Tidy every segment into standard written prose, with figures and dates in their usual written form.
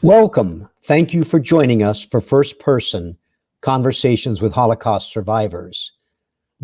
Welcome. Thank you for joining us for First Person Conversations with Holocaust Survivors.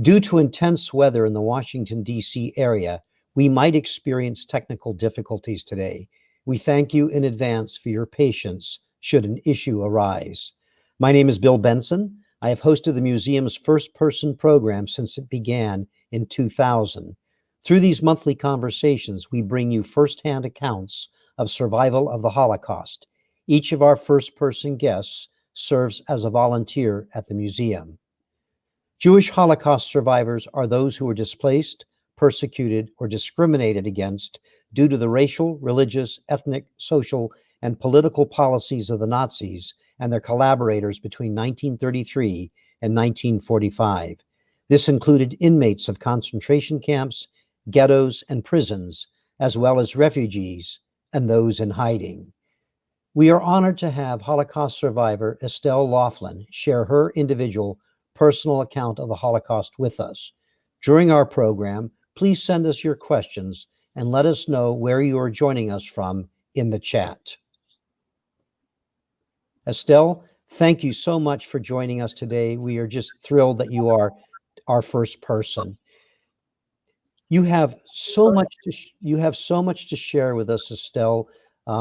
Due to intense weather in the Washington, D.C. area, we might experience technical difficulties today. We thank you in advance for your patience should an issue arise. My name is Bill Benson. I have hosted the museum's First Person program since it began in 2000. Through these monthly conversations, we bring you firsthand accounts of survival of the Holocaust. Each of our first-person guests serves as a volunteer at the museum. Jewish Holocaust survivors are those who were displaced, persecuted, or discriminated against due to the racial, religious, ethnic, social, and political policies of the Nazis and their collaborators between 1933 and 1945. This included inmates of concentration camps, ghettos, and prisons, as well as refugees and those in hiding. We are honored to have Holocaust survivor Estelle Laughlin share her individual personal account of the Holocaust with us. During our program, please send us your questions and let us know where you are joining us from in the chat. Estelle, thank you so much for joining us today. We are just thrilled that you are our first person. You have so much to share with us, Estelle.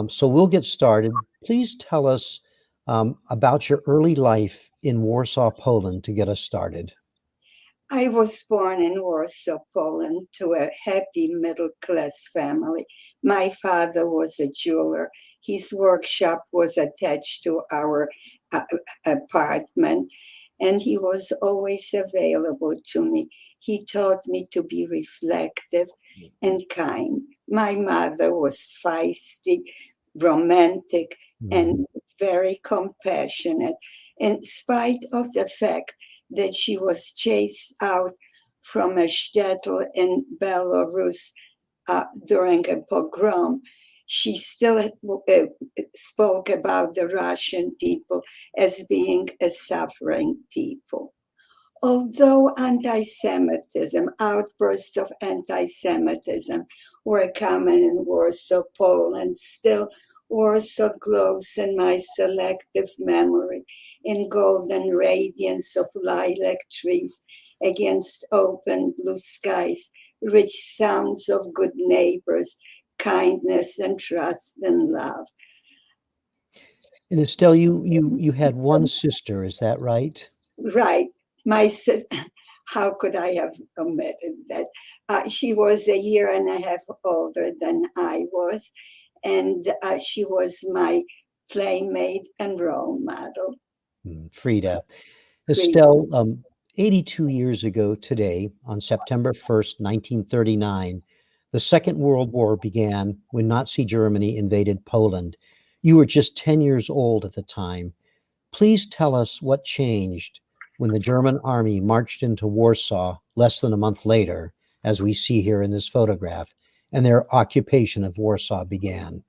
So we'll get started. Please tell us about your early life in Warsaw, Poland to get us started. I was born in Warsaw, Poland, to a happy middle-class family. My father was a jeweler. His workshop was attached to our apartment, and he was always available to me. He taught me to be reflective and kind. My mother was feisty, romantic, and very compassionate, in spite of the fact that she was chased out from a shtetl in Belarus during a pogrom. She still spoke about the Russian people as being a suffering people. Although anti-Semitism, outbursts of anti-Semitism were common in Warsaw, Poland, still Warsaw glows in my selective memory in golden radiance of lilac trees against open blue skies, rich sounds of good neighbors, kindness and trust and love. And Estelle, you had one sister, is that right? Right. How could I have omitted that? She was a year and a half older than I was, and she was my playmate and role model. Frida. Estelle, 82 years ago today, on September 1st, 1939, the Second World War began when Nazi Germany invaded Poland. You were just 10 years old at the time. Please tell us what changed when the German army marched into Warsaw less than a month later, as we see here in this photograph, and their occupation of Warsaw began.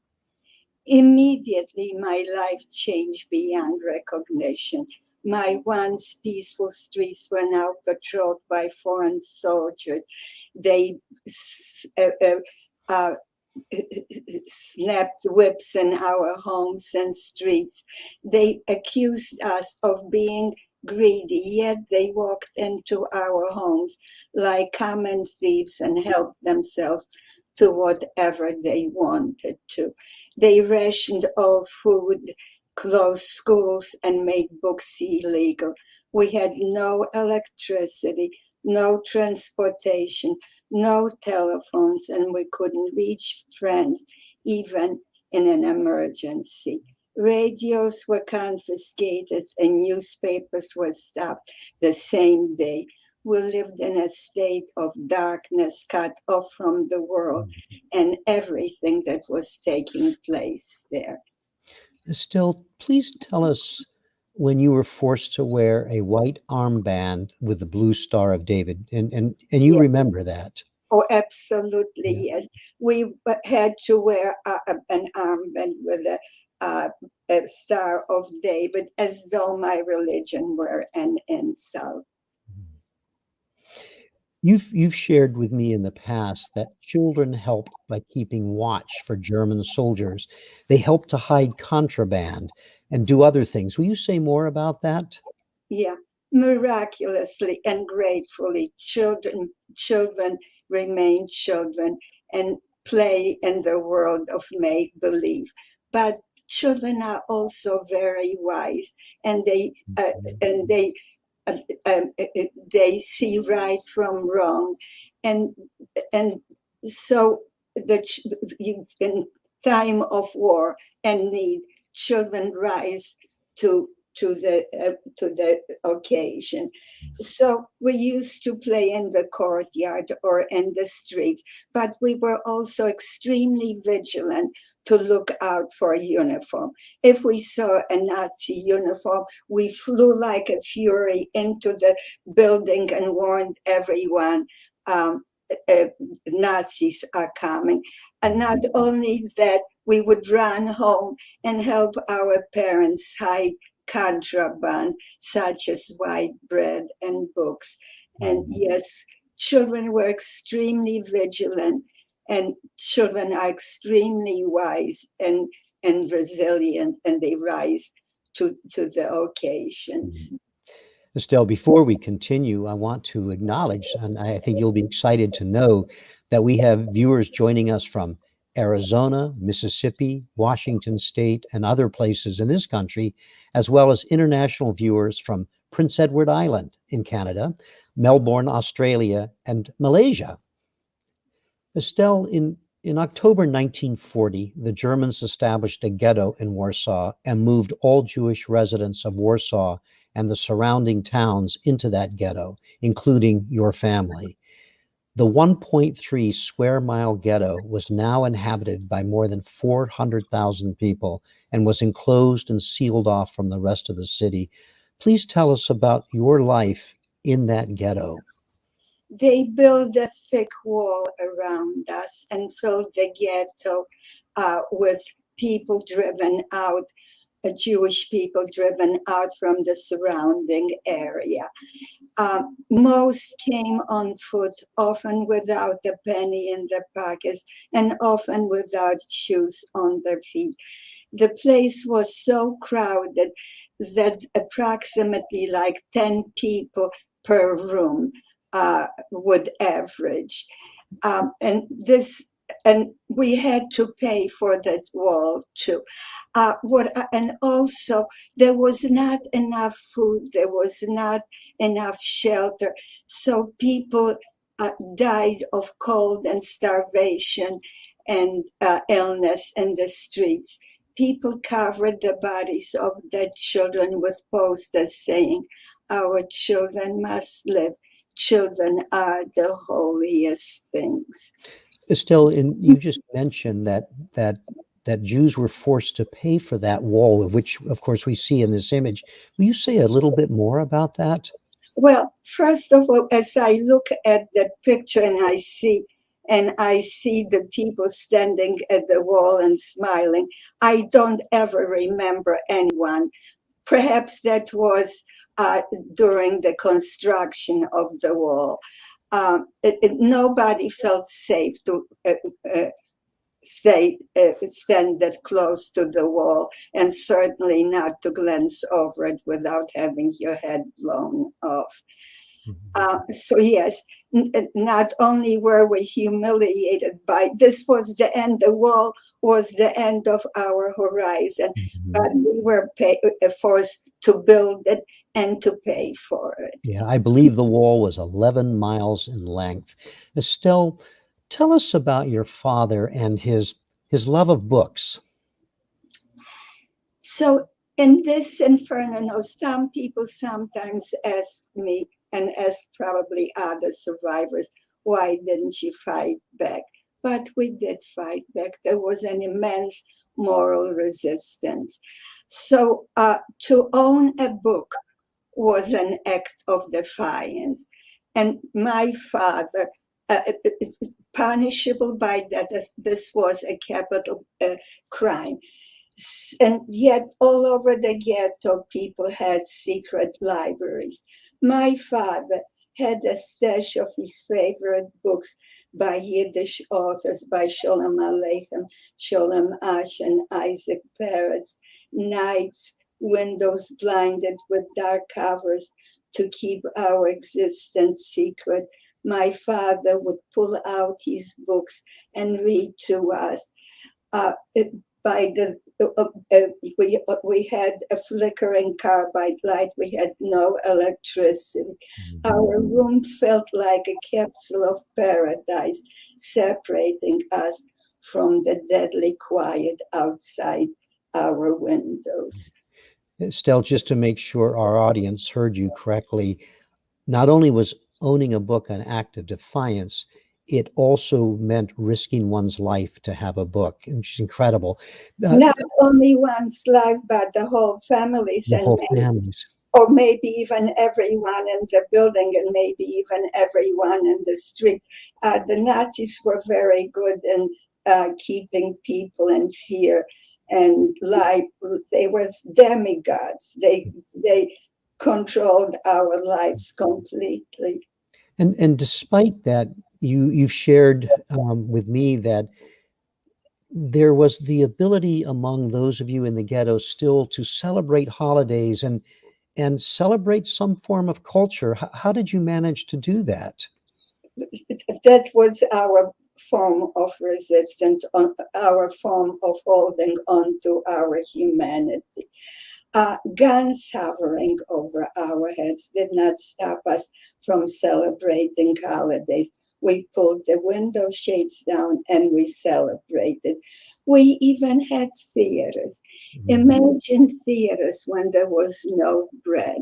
Immediately, my life changed beyond recognition. My once peaceful streets were now patrolled by foreign soldiers. They snapped whips in our homes and streets. They accused us of being greedy, yet they walked into our homes like common thieves and helped themselves to whatever they wanted to. They rationed all food, closed schools, and made books illegal. We had no electricity, no transportation, no telephones, and we couldn't reach friends even in an emergency. Radios were confiscated and newspapers were stopped the same day. We lived in a state of darkness, cut off from the world and everything that was taking place there. Estelle, please tell us when you were forced to wear a white armband with the blue Star of David, and you remember that. Oh, absolutely, yes. We had to wear an armband with a Star of David, as though my religion were an insult. You've shared with me in the past that children helped by keeping watch for German soldiers. They helped to hide contraband and do other things. Will you say more about that? Yeah, miraculously and gratefully, children remain children and play in the world of make believe. But children are also very wise, and and they uh, um, uh, they see right from wrong, and and so in time of war and need, children rise to to the occasion. So we used to play in the courtyard or in the streets, but we were also extremely vigilant to look out for a uniform. If we saw a Nazi uniform, we flew like a fury into the building and warned everyone, um, uh, Nazis are coming. And not only that, we would run home and help our parents hide contraband, such as white bread and books. And Mhm. yes, children were extremely vigilant, and children are extremely wise and resilient, and they rise to the occasions. Mhm. Estelle, before we continue, I want to acknowledge, and I think you'll be excited to know that we have viewers joining us from Arizona, Mississippi, Washington State, and other places in this country, as well as international viewers from Prince Edward Island in Canada, Melbourne, Australia, and Malaysia. Estelle, in October 1940, the Germans established a ghetto in Warsaw and moved all Jewish residents of Warsaw and the surrounding towns into that ghetto, including your family. The 1.3 square mile ghetto was now inhabited by more than 400,000 people and was enclosed and sealed off from the rest of the city. Please tell us about your life in that ghetto. They built a thick wall around us and filled the ghetto with people driven out, Jewish people driven out from the surrounding area. Most came on foot, often without a penny in their pockets, and often without shoes on their feet. The place was so crowded that approximately like 10 people per room would average. And we had to pay for that wall too. And also there was not enough food, there was not enough shelter, so people died of cold and starvation and illness in the streets. People covered the bodies of dead children with posters saying, "Our children must live. Children are the holiest things." Estelle, you just mentioned that Jews were forced to pay for that wall, which of course we see in this image. Will you say a little bit more about that? Well, first of all, as I look at that picture and I see the people standing at the wall and smiling, I don't ever remember anyone. Perhaps that was during the construction of the wall. Nobody felt safe to stand that close to the wall, and certainly not to glance over it without having your head blown off. Mhm. So yes, not only were we humiliated by this was the end, the wall was the end of our horizon, but Mhm. we were forced to build it and to pay for it. Yeah, I believe the wall was 11 miles in length. Estelle, tell us about your father and his love of books. So in this inferno, now, some people sometimes ask me, and ask probably other survivors, why didn't you fight back? But we did fight back. There was an immense moral resistance. So to own a book was an act of defiance. And my father, punishable by that, this was a capital crime. And yet, all over the ghetto, people had secret libraries. My father had a stash of his favorite books by Yiddish authors, by Sholem Aleichem, Sholem Asch, and Isaac Peretz. Nights, windows blinded with dark covers to keep our existence secret. My father would pull out his books and read to us. Uh, by the we had a flickering carbide light. We had no electricity. Our room felt like a capsule of paradise, separating us from the deadly quiet outside our windows. Estelle, just to make sure our audience heard you correctly, not only was owning a book an act of defiance, it also meant risking one's life to have a book, which is incredible. Not only one's life, but the whole families, The and whole families. or maybe even everyone in the building, and maybe even everyone in the street. The Nazis were very good in keeping people in fear, and like they were demigods. They controlled our lives completely. And despite that, you've shared with me that there was the ability among those of you in the ghetto still to celebrate holidays and celebrate some form of culture. How did you manage to do that? That was our form of resistance, our form of holding on to our humanity. Guns hovering over our heads did not stop us from celebrating holidays. We pulled the window shades down and we celebrated. We even had theaters. Imagine theaters when there was no bread.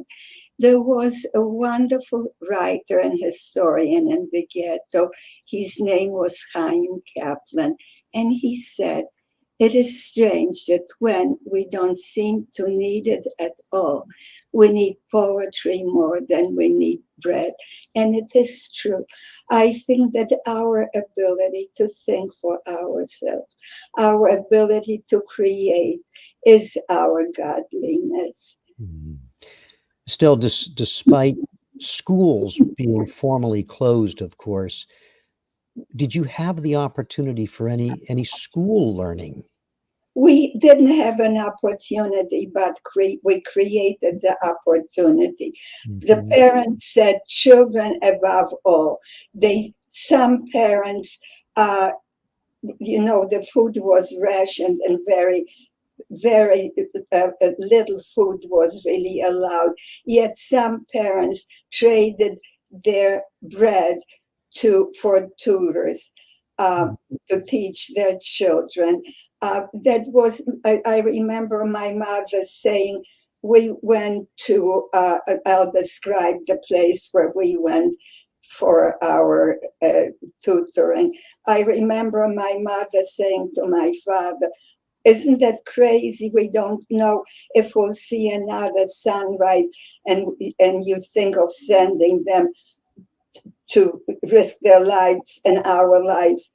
There was a wonderful writer and historian in the ghetto. His name was Chaim Kaplan, and he said, "It is strange that when we don't seem to need it at all, we need poetry more than we need bread." And it is true. I think that our ability to think for ourselves, our ability to create, is our godliness. Still, despite schools being formally closed, of course, did you have the opportunity for any school learning? We didn't have an opportunity, but we created the opportunity. The parents said, children above all. Some parents, the food was rationed, and very little food was really allowed. Yet some parents traded their bread for tutors to teach their children. I remember my mother saying, we went to, I'll describe the place where we went for our tutoring. I remember my mother saying to my father, "Isn't that crazy? We don't know if we'll see another sunrise, and you think of sending them to risk their lives and our lives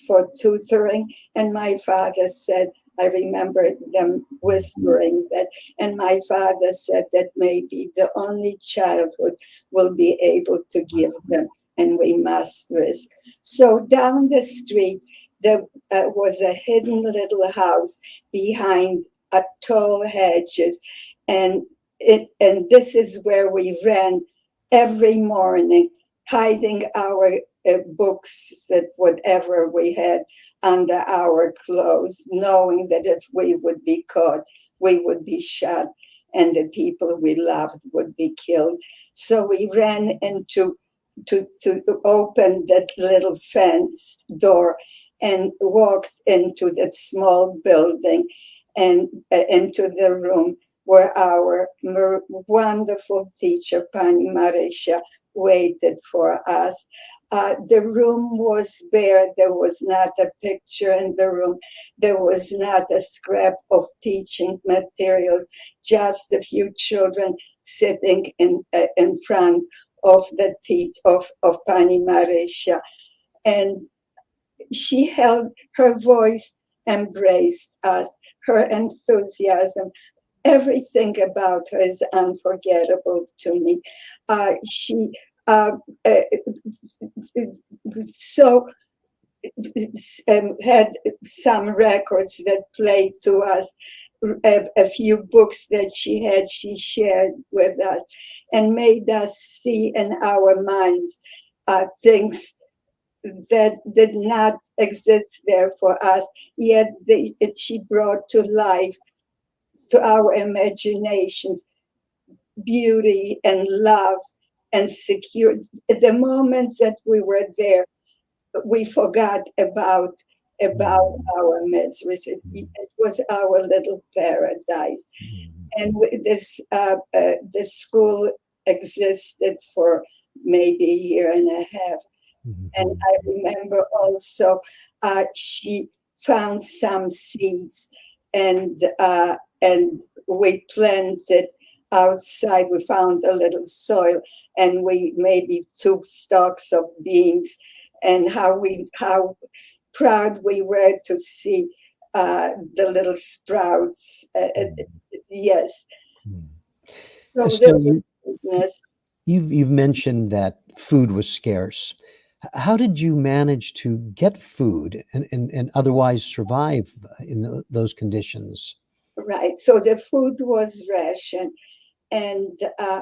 for tutoring." And my father said, I remember them whispering that, and my father said that maybe the only childhood will be able to give them, and we must risk. So down the street, there was a hidden little house behind tall hedges, and this is where we ran every morning, hiding our books, that whatever we had under our clothes, knowing that if we would be caught, we would be shot and the people we loved would be killed. So we ran into to open that little fence door and walked into that small building and into the room where our wonderful teacher, Pani Marisha, waited for us. The room was bare. There was not a picture in the room. There was not a scrap of teaching materials, just a few children sitting in front of the of Pani Marisha. And she held, her voice embraced us, her enthusiasm everything about her is unforgettable to me. She uh, uh, so had some records that played to us, a few books that she shared with us, and made us see in our minds things that did not exist there for us, yet she brought to life, to our imaginations, beauty and love and security. The moments that we were there, we forgot about our miseries. It was our little paradise. And this school existed for maybe a year and a half. And I remember also she found some seeds, and we planted outside. We found a little soil, and we maybe took stalks of beans, and how proud we were to see the little sprouts. Yes. So there Estelle, was goodness. you've mentioned that food was scarce. How did you manage to get food and otherwise survive in those conditions? Right. So the food was ration, and uh,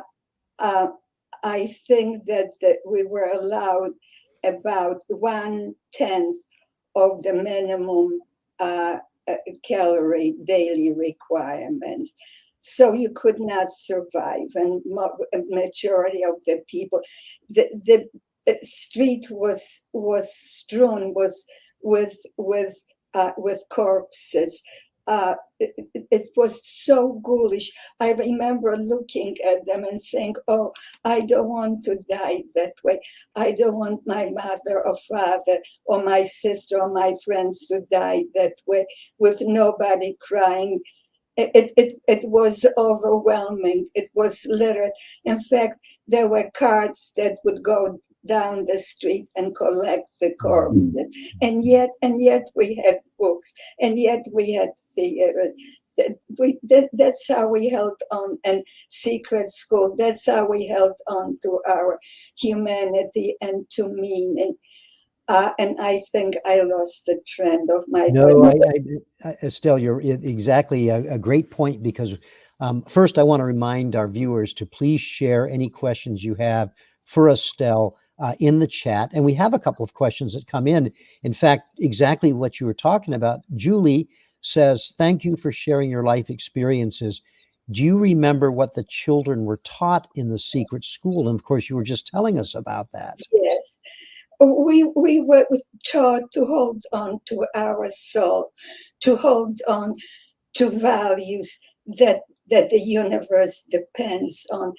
I think that we were allowed about 1/10 of the minimum uh, calorie daily requirements. So you could not survive, and a majority of the people, the street was strewn with corpses. It was so ghoulish. I remember looking at them and saying, "Oh, I don't want to die that way. I don't want my mother or father or my sister or my friends to die that way, with nobody crying." It was overwhelming. It was littered. In fact, there were carts that would go down the street and collect the corpses. And yet we had books, and yet we had theaters. That's how we held on. And secret school, that's how we held on to our humanity and to meaning. And I think I lost the trend of my No, thought. Estelle, you're exactly a great point because first I want to remind our viewers to please share any questions you have for Estelle in the chat. And we have a couple of questions that come in. In fact, exactly what you were talking about. Julie says, "Thank you for sharing your life experiences. Do you remember what the children were taught in the secret school?" And of course, you were just telling us about that. Yes. We were taught to hold on to our soul, to hold on to values that the universe depends on.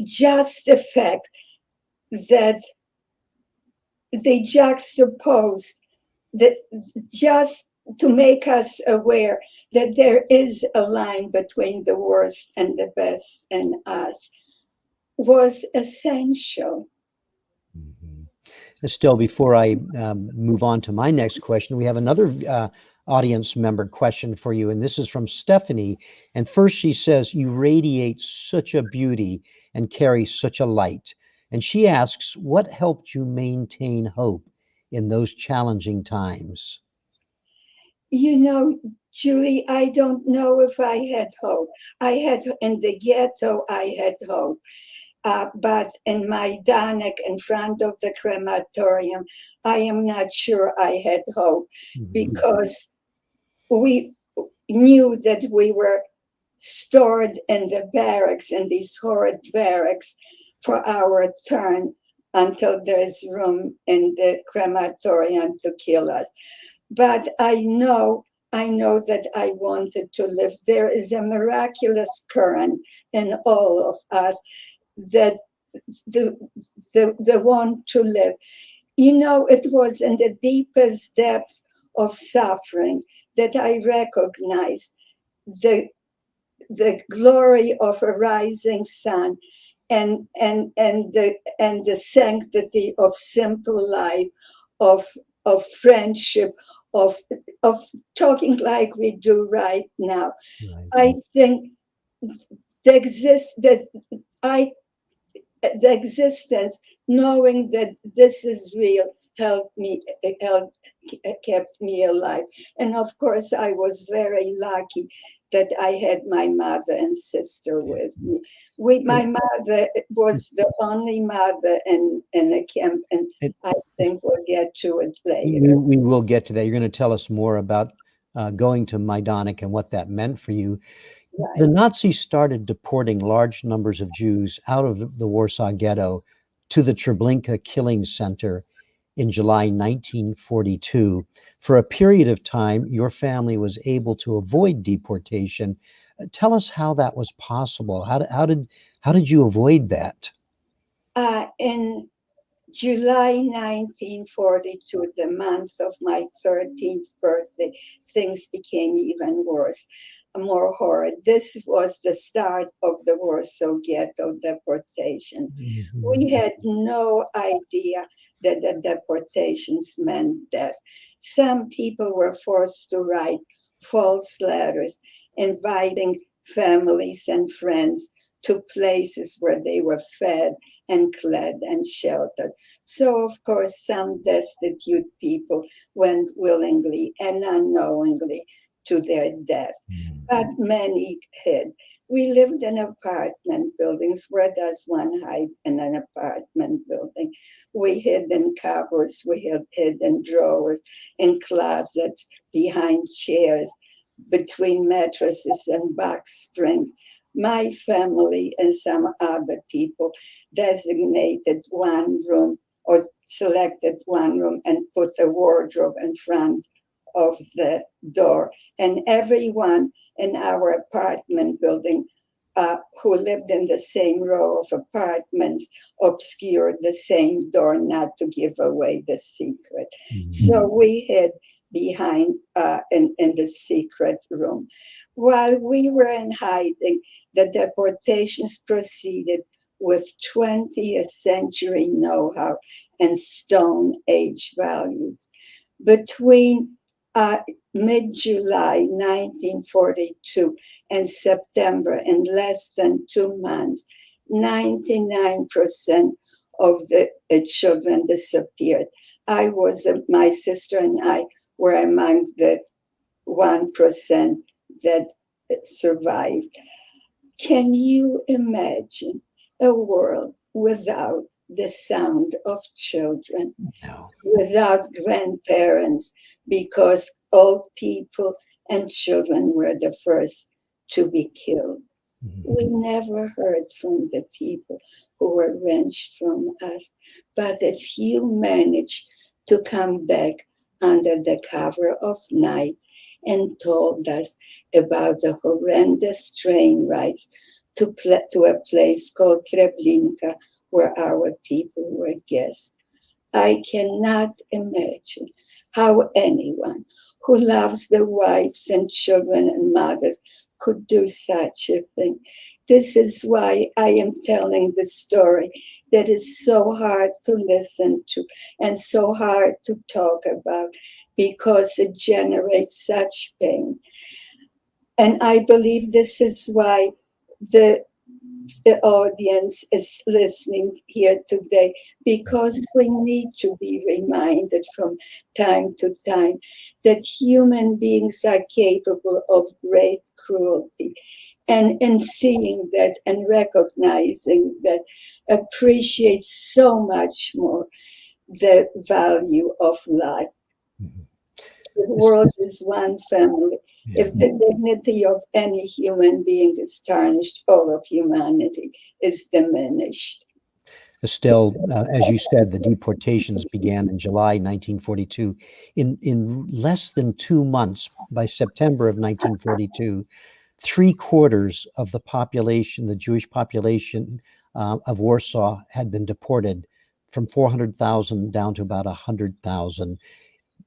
Just the fact that they juxtapose, that just to make us aware that there is a line between the worst and the best in us, was essential. Still, before I move on to my next question, we have another audience member question for you, and this is from Stephanie. And first, she says, "You radiate such a beauty and carry such a light." And she asks, "What helped you maintain hope in those challenging times?" You know, Julie, I don't know if I had hope. I had, in the ghetto, I had hope. But in my Danek in front of the crematorium, I am not sure I had hope, because we knew that we were stored in the barracks, in these horrid barracks, for our turn until there's room in the crematorium to kill us. But I know that I wanted to live. There is a miraculous current in all of us, that the want to live. You know, it was in the deepest depths of suffering that I recognized the glory of a rising sun, and the sanctity of simple life, of friendship, of of talking like we do right now. Right. I think the exist that I the existence, knowing that this is real, helped me, helped, kept me alive. And of course, I was very lucky that I had my mother and sister with me. My mother was the only mother in a camp, and It, I think we'll get to it we, later. we will get to that. You're going to tell us more about going to Majdanek and what that meant for you. The Right. Nazis started deporting large numbers of Jews out of the Warsaw Ghetto to the Treblinka killing center in July 1942. For a period of time, your family was able to avoid deportation. Tell us how that was possible. How did you avoid that? In July 1942, the month of my 13th birthday, things became even worse, more horrid. This was the start of the Warsaw Ghetto deportations. We Mhm. had no idea that the deportations meant death. Some people were forced to write false letters inviting families and friends to places where they were fed and clad and sheltered. So, of course, some destitute people went willingly and unknowingly to their death, but many hid. We lived in apartment buildings. Where does one hide in an apartment building? We hid in cupboards, we hid in drawers, in closets, behind chairs, between mattresses and box springs. My family and some other people designated one room or selected one room and put a wardrobe in front of the door. And everyone in our apartment building who lived in the same row of apartments obscured the same door not to give away the secret. So we hid behind in the secret room. While we were in hiding, the deportations proceeded with 20th century know-how and Stone Age values. Between mid-July 1942 and September, in less than 2 months, 99% of the children disappeared. My sister and I were among the 1% that survived. Can you imagine a world without the sound of children, No. without grandparents, because old people and children were the first to be killed? We never heard from the people who were wrenched from us, but a few managed to come back under the cover of night and told us about the horrendous train rides to a place called Treblinka, where our people were guests. I cannot imagine how anyone who loves their wives and children and mothers could do such a thing. This is why I am telling the story that is so hard to listen to and so hard to talk about because it generates such pain. And I believe this is why the the audience is listening here today, because we need to be reminded from time to time that human beings are capable of great cruelty. And in seeing that and recognizing that, appreciates so much more the value of life. The world is one family. Yeah. If the dignity of any human being is tarnished, all of humanity is diminished. Estelle, as you said, the deportations began in July 1942. In less than 2 months, by September of 1942, three-quarters of the population, the Jewish population of Warsaw, had been deported, from 400,000 down to about 100,000.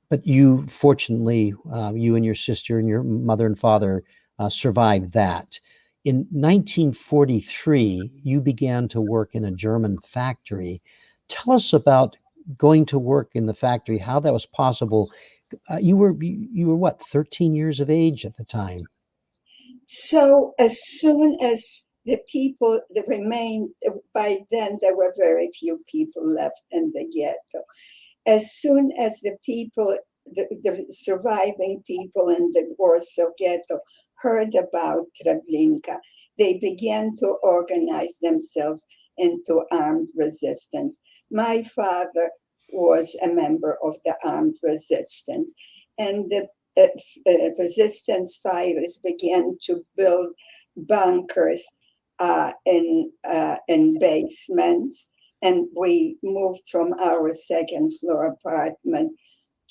But you, fortunately, you and your sister and your mother and father survived that. In 1943, you began to work in a German factory. Tell us about going to work in the factory, how that was possible. You were what, 13 years of age at the time? So as soon as the people that remained, by then there were very few people left in the ghetto. As soon as the people, the surviving people in the Warsaw Ghetto heard about Treblinka, they began to organize themselves into armed resistance. My father was a member of the armed resistance, and the resistance fighters began to build bunkers in basements, and we moved from our second floor apartment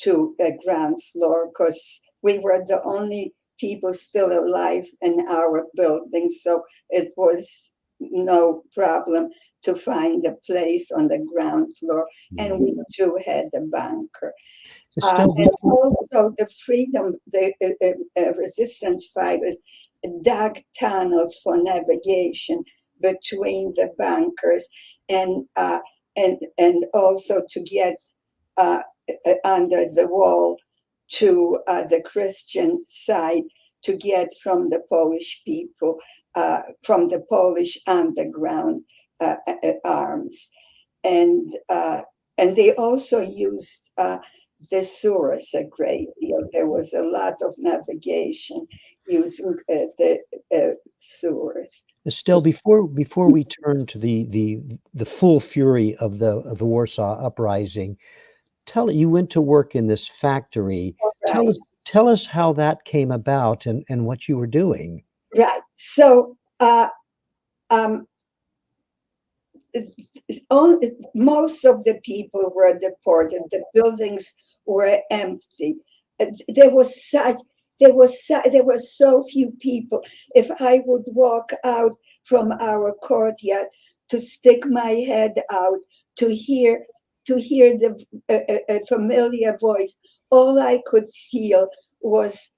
to a ground floor because we were the only people still alive in our building. So it was no problem to find a place on the ground floor. And we too had a bunker. Estelle, And also the freedom, the resistance fighters dug tunnels for navigation between the bunkers, and also to get uh, under the wall to the Christian side, to get from the Polish people, from the Polish underground arms, and they also used the sewers a great deal. There was a lot of navigation using the sewers. Estelle, before we turn to the full fury of the Warsaw Uprising, you went to work in this factory. Tell Right, us tell us how that came about and what you were doing. right. So um, most of the people were deported. The buildings were empty. There was such there were so few people. If I would walk out from our courtyard to stick my head out to hear the a familiar voice, all I could feel was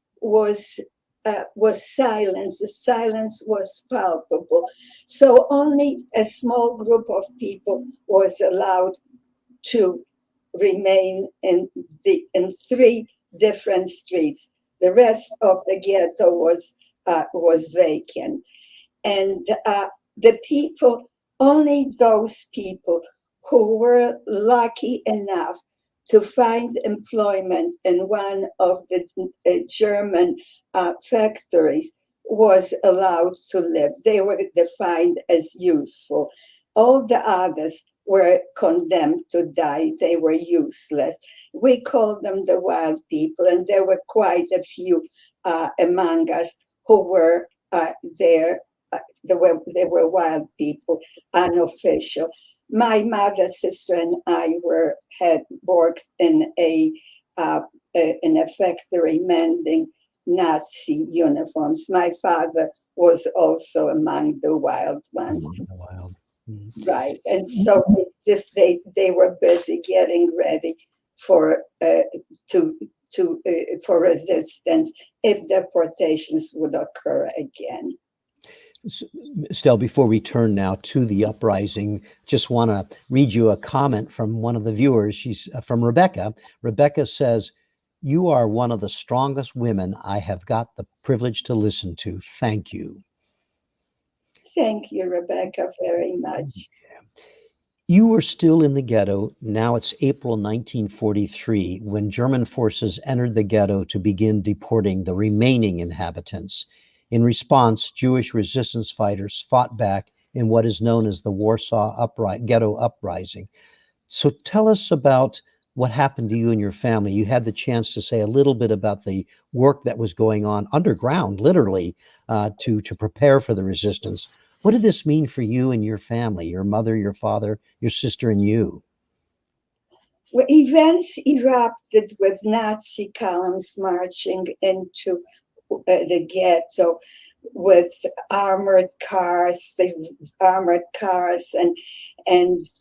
silence. The silence was palpable. So only a small group of people was allowed to remain in three different streets. The rest of the ghetto was vacant, and the people, only those people who were lucky enough to find employment in one of the German factories was allowed to live. They were defined as useful. All the others were condemned to die. They were useless. We called them the wild people, and there were quite a few among us who were there. They were wild people, unofficial. My mother, sister, and I had worked uh, in a factory mending Nazi uniforms. My father was also among the wild ones, Wild. Mhm. right? And so they were busy getting ready for to for resistance if deportations would occur again. Estelle, before we turn now to the uprising, just want to read you a comment from one of the viewers. She's from Rebecca. Rebecca says, "You are one of the strongest women I have got the privilege to listen to. Thank you." Thank you, Rebecca, very much. You were still in the ghetto. Now it's April 1943 when German forces entered the ghetto to begin deporting the remaining inhabitants. In response, Jewish resistance fighters fought back in what is known as the Warsaw Ghetto Uprising. So tell us about what happened to you and your family. You had the chance to say a little bit about the work that was going on underground, literally, to prepare for the resistance. What did this mean for you and your family, your mother, your father, your sister, and you? Well, events erupted with Nazi columns marching into the ghetto with armored cars and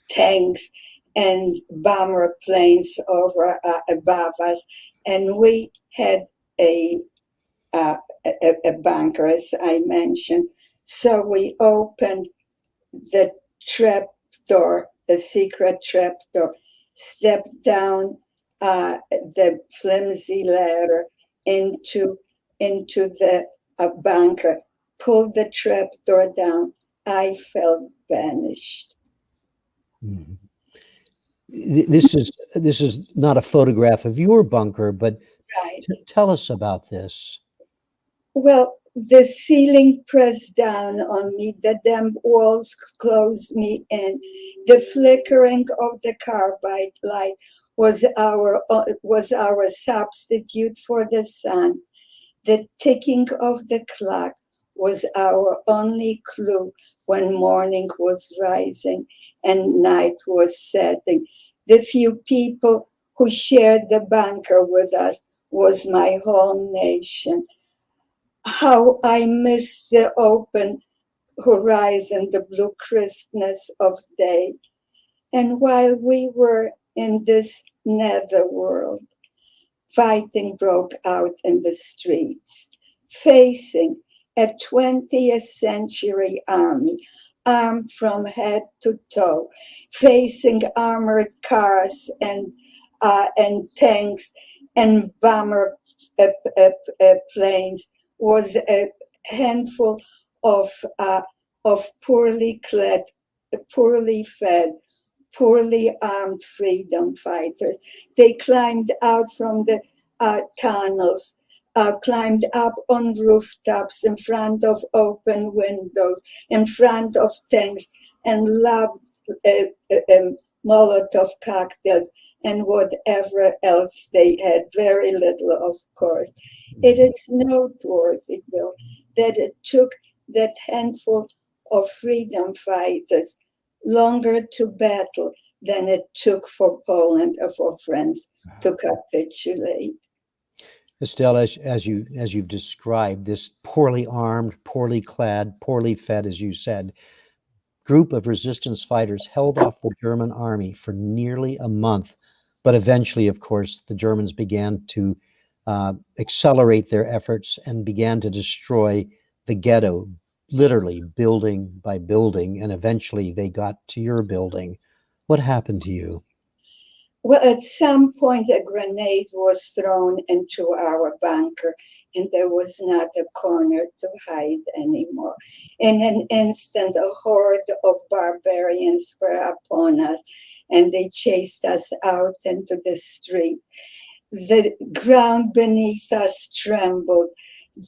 tanks and bomber planes over above us, and we had a a bunker, as I mentioned. So we opened the trap door, the secret trap door, stepped down the flimsy ladder into the bunker, pulled the trap door down. I felt banished. Mhm. This is not a photograph of your bunker, but Right. tell us about this. Well, the ceiling pressed down on me, the damp walls closed me in. The flickering of the carbide light was our substitute for the sun. The ticking of the clock was our only clue when morning was rising and night was setting. The few people who shared the bunker with us was my whole nation. How I miss the open horizon, the blue crispness of day. And while we were in this netherworld, fighting broke out in the streets, facing a 20th century army armed from head to toe, facing armored cars and tanks and bomber uh, uh, planes was a handful of uh, of poorly clad, poorly fed, poorly armed freedom fighters. They climbed out from the tunnels, climbed up on rooftops in front of open windows, in front of tanks, and lobbed Molotov cocktails and whatever else they had, very little, of course. It is noteworthy, Bill, that it took that handful of freedom fighters longer to battle than it took for Poland or for France to capitulate. Estelle, as you've described, this poorly armed, poorly clad, poorly fed, as you said, group of resistance fighters held off the German army for nearly a month. But eventually, of course, the Germans began to accelerate their efforts and began to destroy the ghetto, literally building by building. And eventually they got to your building. What happened to you? Well, at some point, a grenade was thrown into our bunker, and there was not a corner to hide anymore. In an instant, a horde of barbarians were upon us, and they chased us out into the street. The ground beneath us trembled.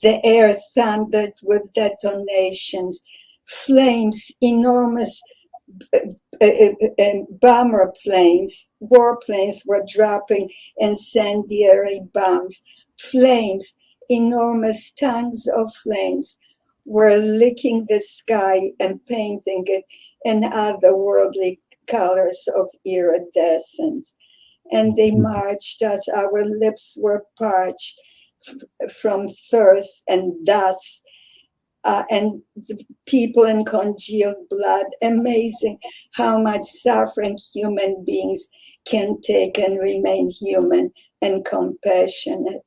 The air thundered with detonations. Flames, enormous bomber planes, warplanes were dropping incendiary bombs. Flames, enormous tongues of flames, were licking the sky and painting it in otherworldly colors of iridescence. And they marched us, our lips were parched from thirst and dust, and the people in congealed blood. Amazing how much suffering human beings can take and remain human and compassionate.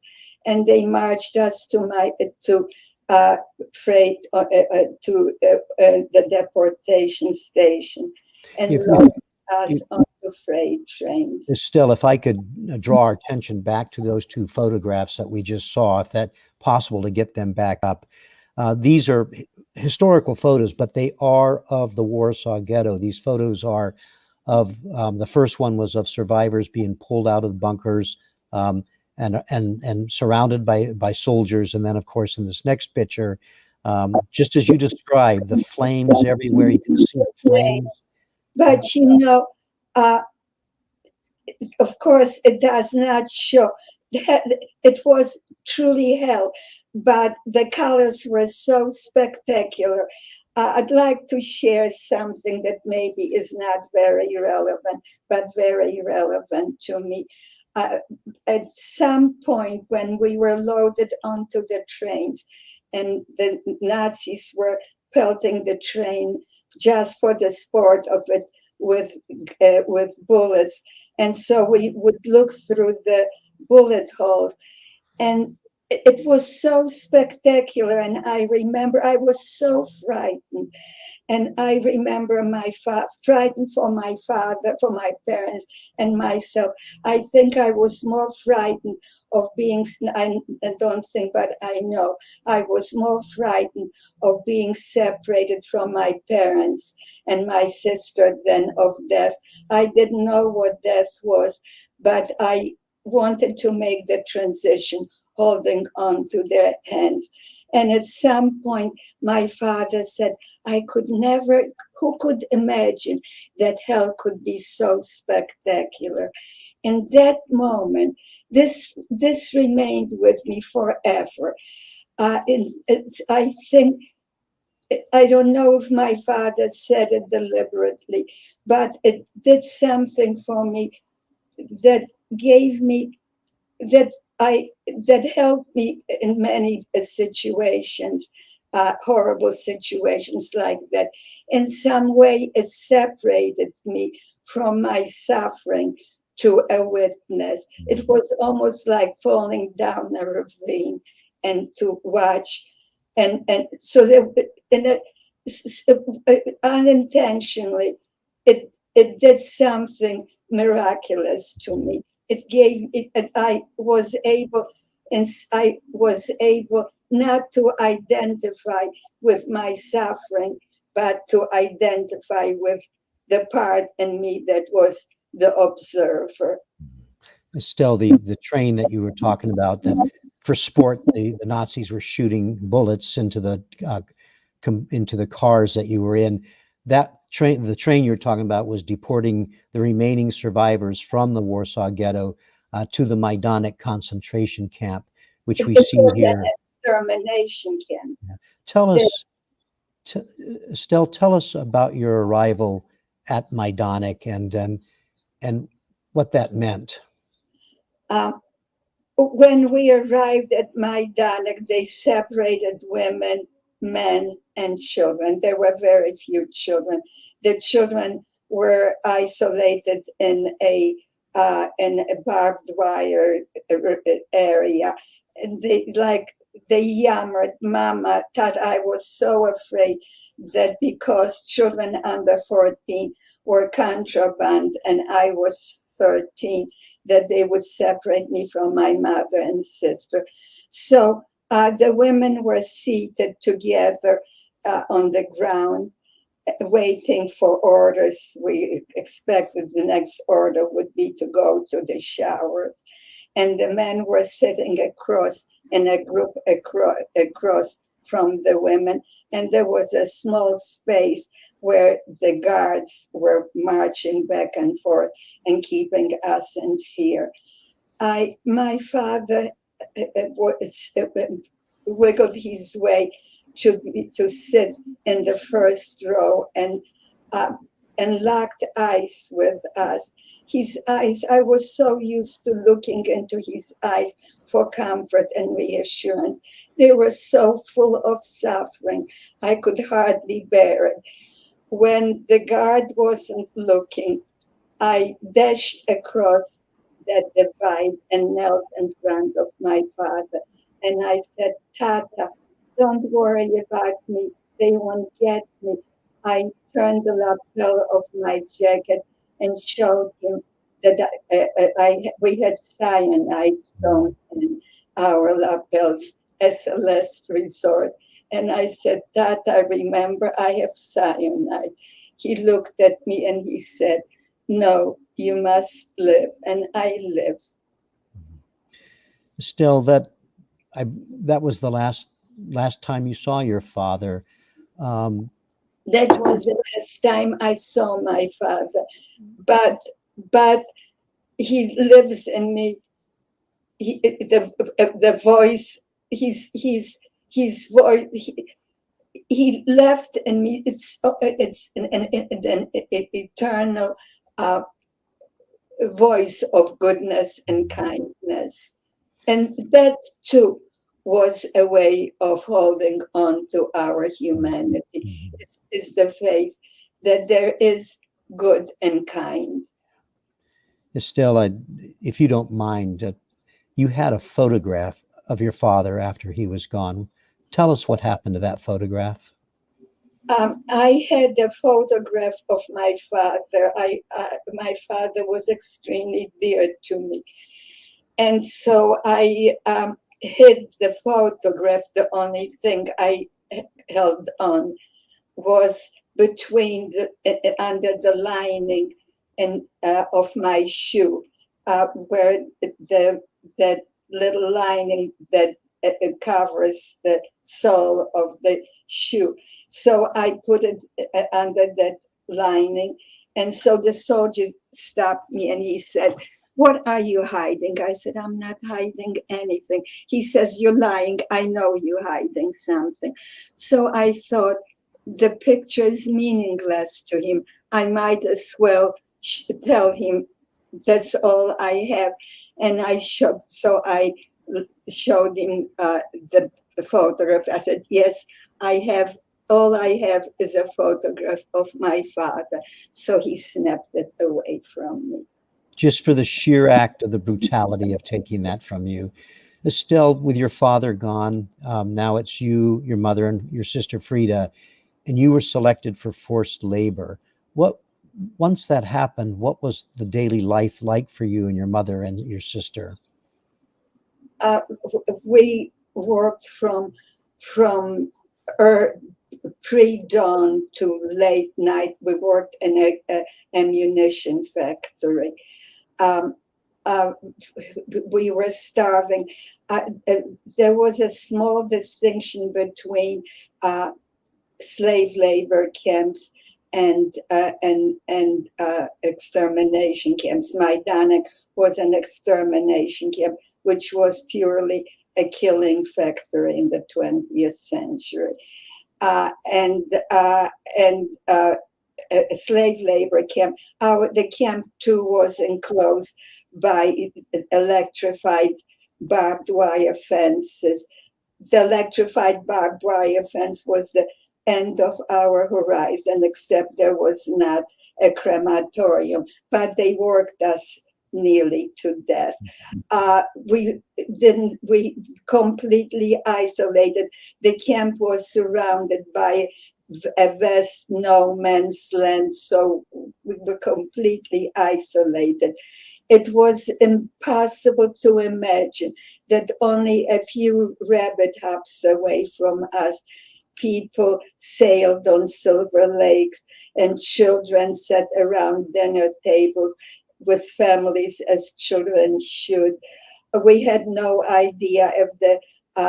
And they marched us to uh, freight to the deportation station and If, loaded us if, onto freight trains. Still, if I could draw our attention back to those two photographs that we just saw, if that possible to get them back up. These are historical photos, but they are of the Warsaw Ghetto. These photos are of the first one was of survivors being pulled out of the bunkers and surrounded by soldiers, and then of course in this next picture, just as you described, the flames everywhere. You can see the flames. But uh, of course, it does not show that it was truly hell, but the colors were so spectacular. I'd like to share something that maybe is not very relevant, but very relevant to me. Uh, at some point, when we were loaded onto the trains and the Nazis were pelting the train just for the sport of it with bullets, and so we would look through the bullet holes, and it was so spectacular. And I remember I was so frightened. And I remember frightened for my father, for my parents, and myself. I think I was more frightened of being, I don't think, but I know, I was more frightened of being separated from my parents and my sister than of death. I didn't know what death was, but I wanted to make the transition, holding on to their hands. And at some point, my father said, I could never, who could imagine that hell could be so spectacular? In that moment, this remained with me forever. I think, I don't know if my father said it deliberately, but it did something for me that gave me that that helped me in many situations, horrible situations like that. In some way, it separated me from my suffering to a witness. It was almost like falling down a ravine and to watch, and so there, in a, unintentionally, it did something miraculous to me. It gave it, and I was able not to identify with my suffering, but to identify with the part in me that was the observer. Estelle, the train that you were talking about, that for sport, the Nazis were shooting bullets into the cars that you were in. That train, the train you're talking about, was deporting the remaining survivors from the Warsaw Ghetto to the Majdanek concentration camp, which we It see was an here. extermination camp. Tell The, us, t- Estelle, tell us about your arrival at Majdanek and what that meant. um, when we arrived at Majdanek, they separated women, men, and children. There were very few children. The children were isolated in a barbed wire area, and they yammered, "Mama, Tat." I was so afraid that because children under 14 were contraband and I was 13, that they would separate me from my mother and sister. So the women were seated together on the ground, waiting for orders. We expected the next order would be to go to the showers. And the men were sitting across in a group across from the women. And there was a small space where the guards were marching back and forth and keeping us in fear. My father wiggled his way to sit in the first row uh, and locked eyes with us. His eyes, I was so used to looking into his eyes for comfort and reassurance. They were so full of suffering, I could hardly bear it. When the guard wasn't looking, I dashed across that divide and knelt in front of my father. And I said, Tata, don't worry about me. They won't get me. I turned the lapel of my jacket and showed him that we had cyanide stone in our lapels as a last resort. And I said, Tata, remember, I have cyanide. He looked at me and he said, no, you must live. And I live. Still, that was the last time you saw your father. Um, That was the last time I saw my father. But but he lives in me. The voice, his voice, he left in me. It's an eternal uh, voice of goodness and kindness. And that too was a way of holding on to our humanity. Is the faith that there is good and kind. Estelle, if you don't mind, you had a photograph of your father after he was gone. Tell us what happened to that photograph. I had a photograph of my father. My father was extremely dear to me. And so I hid the photograph. The only thing I held on was between under the lining of my shoe, where that little lining that covers the sole of the shoe. So I put it under that lining, and so the soldier stopped me and he said, "What are you hiding?" I said, "I'm not hiding anything." He says, "You're lying. I know you're hiding something." So I thought, the picture is meaningless to him. I might as well tell him that's all I have. And I showed, so I showed him the photograph. I said, "Yes, I have, all I have is a photograph of my father." So he snapped it away from me. Just for the sheer act of the brutality of taking that from you. Estelle, with your father gone, now it's you, your mother, and your sister Frida, and you were selected for forced labor. What, once that happened, what was the daily life like for you and your mother and your sister? We worked from pre-dawn to late night. We worked in a ammunition factory. Um, uh, we were starving. There was a small distinction between slave labor camps and extermination camps. Majdanek was an extermination camp, which was purely a killing factory in the 20th century. Uh, and uh, and a slave labor camp. The camp too was enclosed by electrified barbed wire fences. The electrified barbed wire fence was the end of our horizon, except there was not a crematorium, but they worked us nearly to death. We completely isolated. The camp was surrounded by a vast no man's land, so we were completely isolated. It was impossible to imagine that only a few rabbit hops away from us, people sailed on silver lakes and children sat around dinner tables with families as children should. We had no idea if the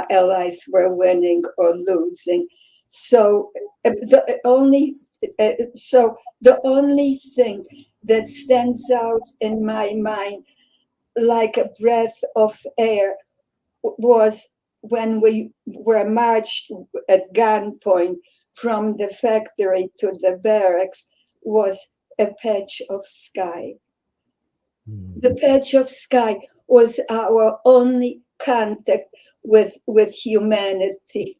Allies were winning or losing. So the only thing that stands out in my mind like a breath of air was when we were marched at gunpoint from the factory to the barracks was a patch of sky. The patch of sky was our only contact with humanity,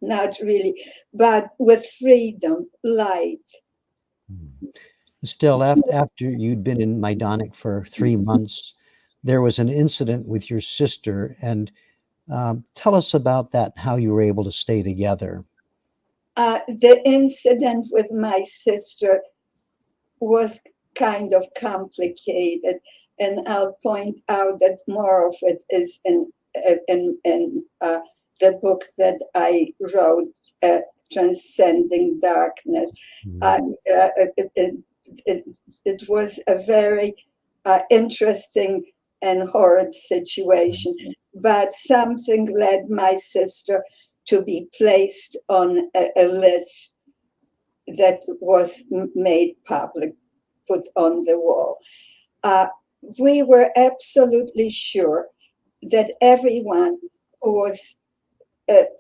not really, but with freedom, light. Still, after you'd been in Majdanek for 3 months, there was an incident with your sister, and tell us about that, how you were able to stay together. The incident with my sister was kind of complicated, and I'll point out that more of it is in the book that I wrote, Transcending Darkness. It was a very interesting and horrid situation, but something led my sister to be placed on a list that was made public, put on the wall. Uh, we were absolutely sure that everyone who was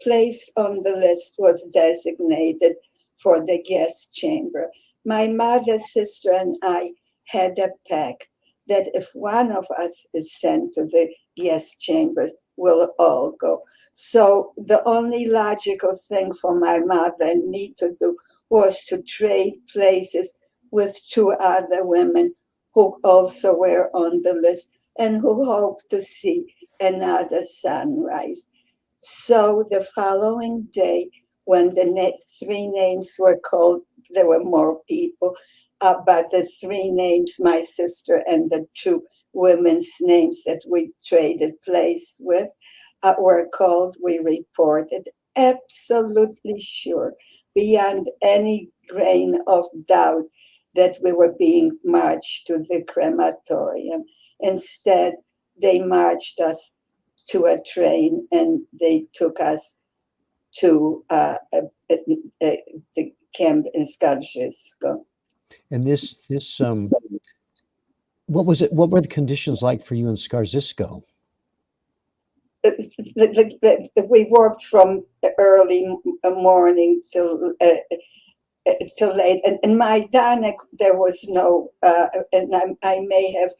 placed on the list was designated for the gas chamber. My mother, sister, and I had a pact that if one of us is sent to the gas chamber, we'll all go. So the only logical thing for my mother and me to do was to trade places with two other women who also were on the list and who hoped to see another sunrise. So the following day, when the three names were called, there were more people, but the three names, my sister and the two women's names that we traded place with, were called, we reported, absolutely sure, beyond any grain of doubt, that we were being marched to the crematorium. Instead, they marched us to a train and they took us to the camp in Skarżysko. And what was it? What were the conditions like for you in Skarżysko? We worked from early morning till late. And in Majdanek, there was no, and I may have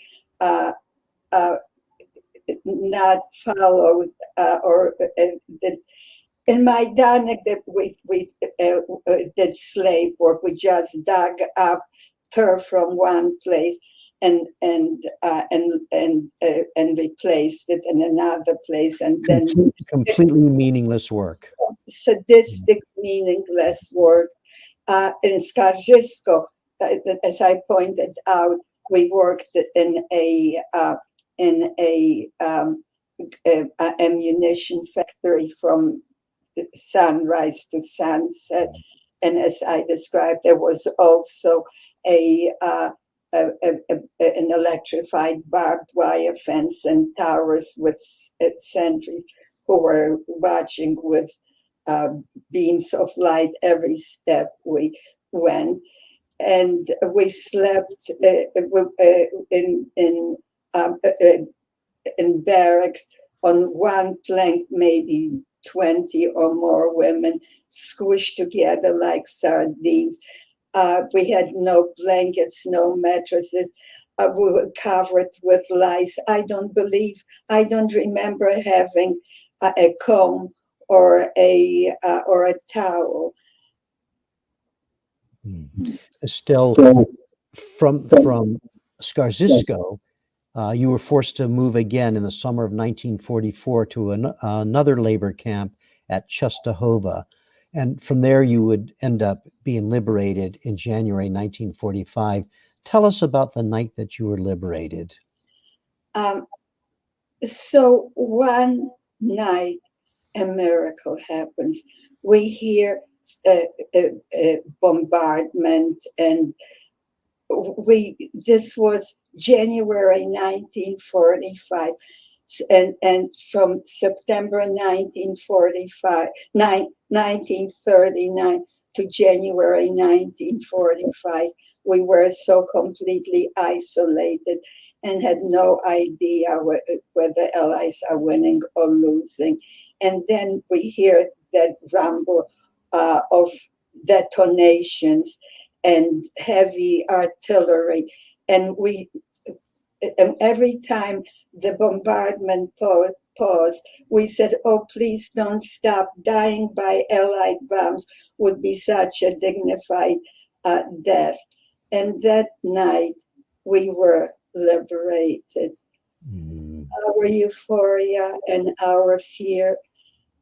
not followed or in Majdanek that we did slave work. We just dug up turf from one place and replaced it in another place, and then completely meaningless work. Sadistic, meaningless work. In Skarżysko, as I pointed out, we worked in a ammunition factory from sunrise to sunset, and as I described, there was also an electrified barbed wire fence and towers with sentries who were watching with beams of light every step we went. And we slept in barracks on one plank, maybe 20 or more women squished together like sardines. We had no blankets, no mattresses. We were covered with lice. I don't remember having a comb or a towel. Estelle, from Skarżysko, you were forced to move again in the summer of 1944 to another labor camp at Częstochowa. And from there, you would end up being liberated in January 1945. Tell us about the night that you were liberated. So one night, a miracle happens. We hear a bombardment, and this was January 1945, and from September 1939 to January 1945, we were so completely isolated and had no idea whether Allies are winning or losing. And then we hear that rumble of detonations and heavy artillery. And every time the bombardment paused, we said, oh, please don't stop. Dying by Allied bombs would be such a dignified death. And that night, we were liberated. Our euphoria and our fear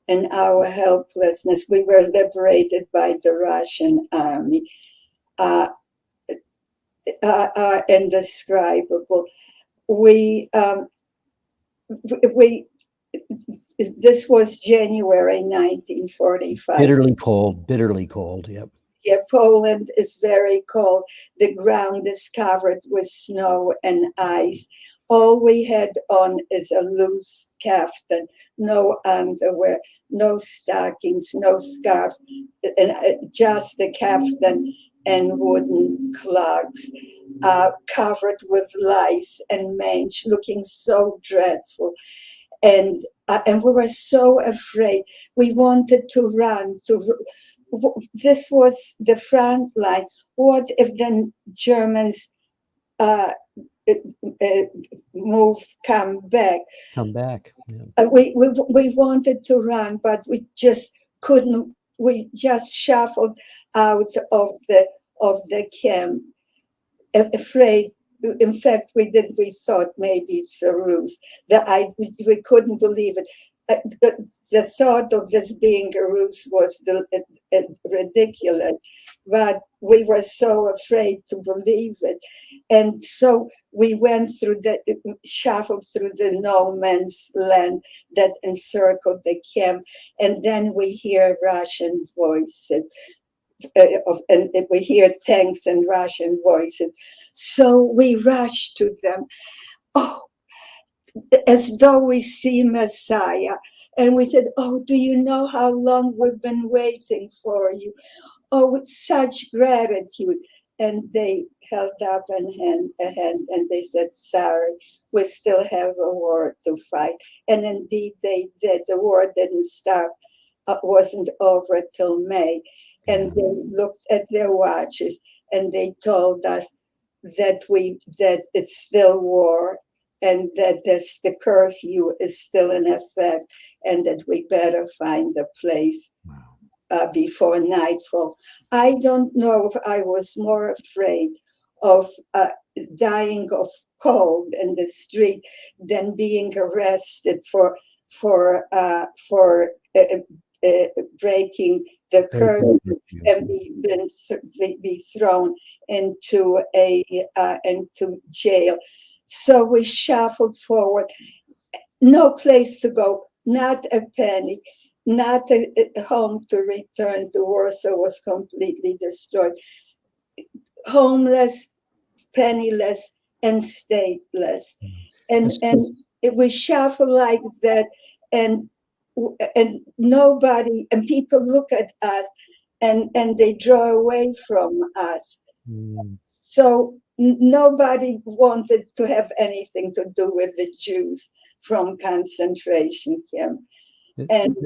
and our helplessness, we were liberated by the Russian army. Are indescribable. This was January 1945. Bitterly cold, yep. Yeah, Poland is very cold. The ground is covered with snow and ice. All we had on is a loose kaftan, no underwear, no stockings, no scarves, and just a kaftan and wooden clogs, covered with lice and mange, looking so dreadful. And we were so afraid. We wanted to run. This was the front line. What if the Germans come back? Yeah. We wanted to run, but we just couldn't. We just shuffled out of the camp, afraid. In fact, we thought maybe it's a ruse. We couldn't believe it. the thought of this being a ruse was ridiculous, but we were so afraid to believe it. And so we shuffled through the no man's land that encircled the camp. And then we hear Russian voices, and we hear tanks and Russian voices. So we rushed to them. Oh, as though we see Messiah. And we said, oh, do you know how long we've been waiting for you? Oh, with such gratitude. And they held up a hand and they said, sorry, we still have a war to fight. And indeed they did. The war didn't start, wasn't over till May. And they looked at their watches and they told us that it's still war, and that the curfew is still in effect, and that we better find a place before nightfall. I don't know if I was more afraid of dying of cold in the street than being arrested for breaking the curfew and be thrown into into jail. So we shuffled forward. No place to go, not a penny, not a home to return to. Warsaw was completely destroyed. Homeless, penniless, and stateless. And we shuffle like that, and nobody, and people look at us and they draw away from us. So nobody wanted to have anything to do with the Jews from concentration camp. And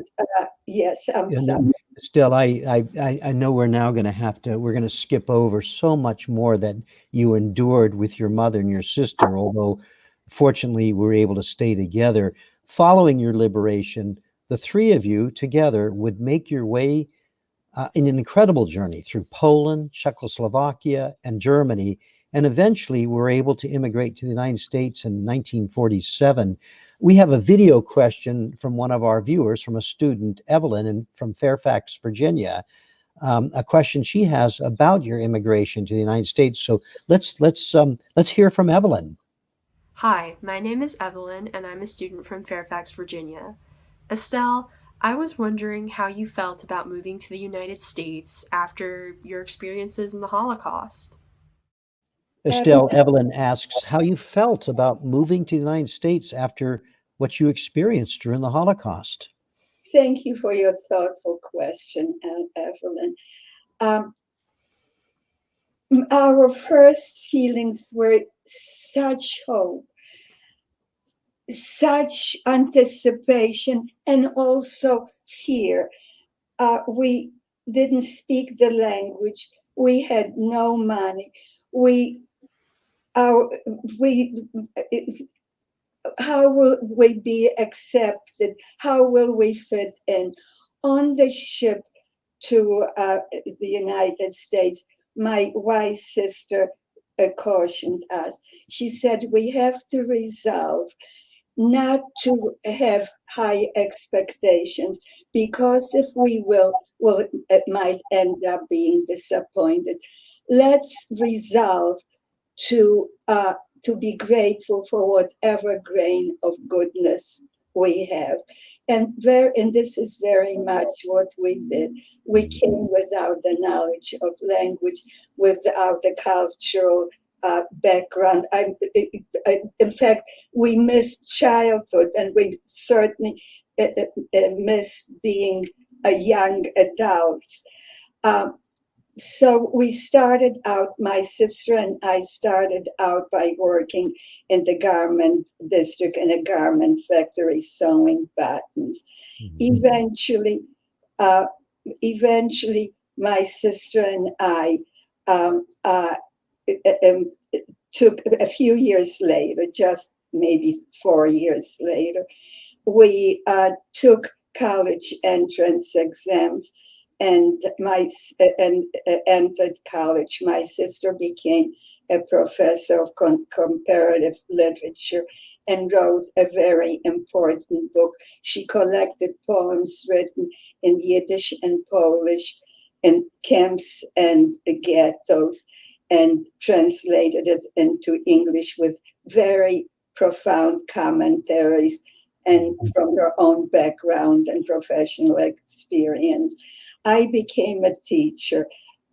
yes, I'm sorry. Still, I know we're now going to we're going to skip over so much more that you endured with your mother and your sister, although fortunately we were able to stay together. Following your liberation, the three of you together would make your way in an incredible journey through Poland, Czechoslovakia, and Germany, and eventually were able to immigrate to the United States in 1947. We have a video question from one of our viewers, from a student, Evelyn, from Fairfax, Virginia. A question she has about your immigration to the United States. So let's hear from Evelyn. Hi, my name is Evelyn, and I'm a student from Fairfax, Virginia. Estelle, I was wondering how you felt about moving to the United States after your experiences in the Holocaust. Estelle, Evelyn asks how you felt about moving to the United States after what you experienced during the Holocaust. Thank you for your thoughtful question, Evelyn. Our first feelings were such hope, such anticipation, and also fear. We didn't speak the language. We had no money. How will we be accepted? How will we fit in? On the ship to the United States, my wise sister cautioned us. She said, we have to resolve not to have high expectations, because if we will, it might end up being disappointed. Let's resolve to be grateful for whatever grain of goodness we have. And this is very much what we did. We came without the knowledge of language, without the cultural background. In fact, we missed childhood, and we certainly miss being a young adults. So we started out, my sister and I started out by working in the garment district in a garment factory, sewing buttons. Eventually, my sister and I took a few years later, just maybe 4 years later, we took college entrance exams and entered college. My sister became a professor of comparative literature, and wrote a very important book. She collected poems written in Yiddish and Polish in camps and ghettos and translated it into English with very profound commentaries and from her own background and professional experience. I became a teacher.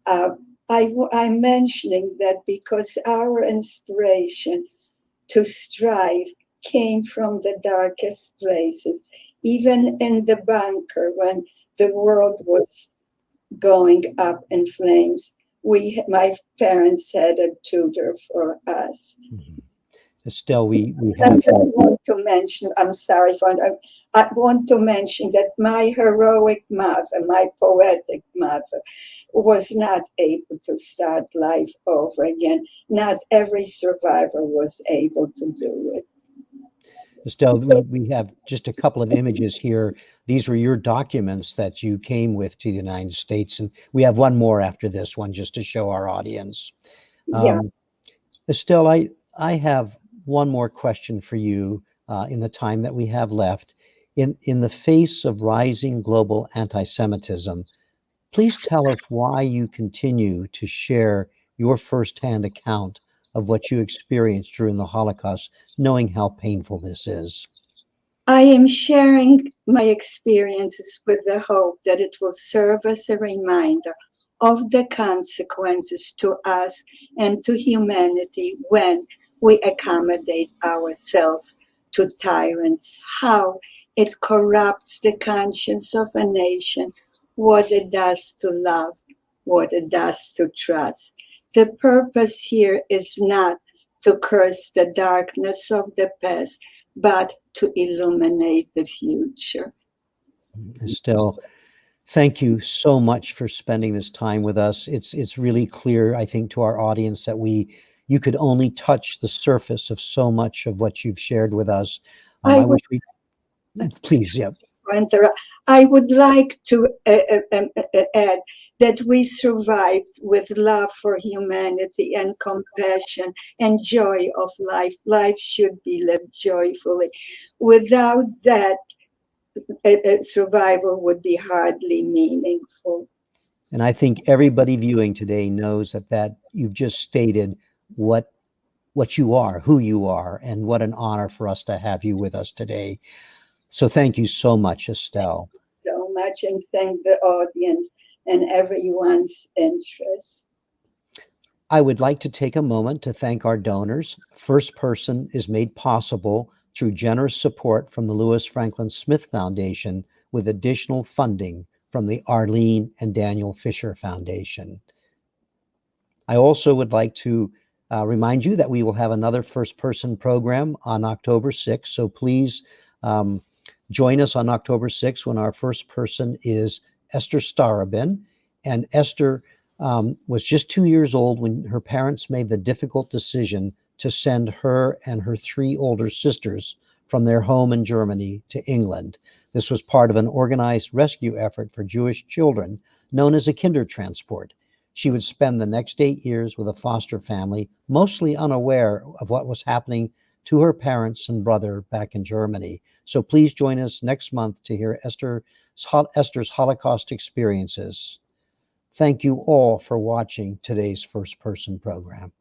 I'm mentioning that because our inspiration to strive came from the darkest places, even in the bunker when the world was going up in flames. My parents had a tutor for us. Mhm. Estelle, we I have here. want to mention, I'm sorry, I want to mention that my heroic mother, my poetic mother, was not able to start life over again. Not every survivor was able to do it. Estelle, we have just a couple of images here. These were your documents that you came with to the United States, and we have one more after this one just to show our audience. Yeah, Estelle, I have one more question for you in the time that we have left. In the face of rising global anti-Semitism, please tell us why you continue to share your firsthand account of what you experienced during the Holocaust, knowing how painful this is. I am sharing my experiences with the hope that it will serve as a reminder of the consequences to us and to humanity when we accommodate ourselves to tyrants, how it corrupts the conscience of a nation, what it does to love, what it does to trust. The purpose here is not to curse the darkness of the past, but to illuminate the future. Estelle, thank you so much for spending this time with us. It's really clear, I think, to our audience that you could only touch the surface of so much of what you've shared with us. I I would, wish we please, yeah. I would like to add that we survived with love for humanity and compassion and joy of life. Life should be lived joyfully. Without that, survival would be hardly meaningful. And I think everybody viewing today knows that you've just stated what you are, who you are, and what an honor for us to have you with us today. So thank you so much, Estelle. So much, and thank the audience and everyone's interest. I would like to take a moment to thank our donors. First Person is made possible through generous support from the Lewis Franklin Smith Foundation with additional funding from the Arlene and Daniel Fisher Foundation. I also would like to remind you that we will have another First Person program on October 6th. So please join us on October 6th when our first person is Esther Starobin. And Esther was just 2 years old when her parents made the difficult decision to send her and her 3 older sisters from their home in Germany to England. This was part of an organized rescue effort for Jewish children known as a Kindertransport. She would spend the next 8 years with a foster family, mostly unaware of what was happening to her parents and brother back in Germany. So please join us next month to hear Esther's Holocaust experiences. Thank you all for watching today's First Person program.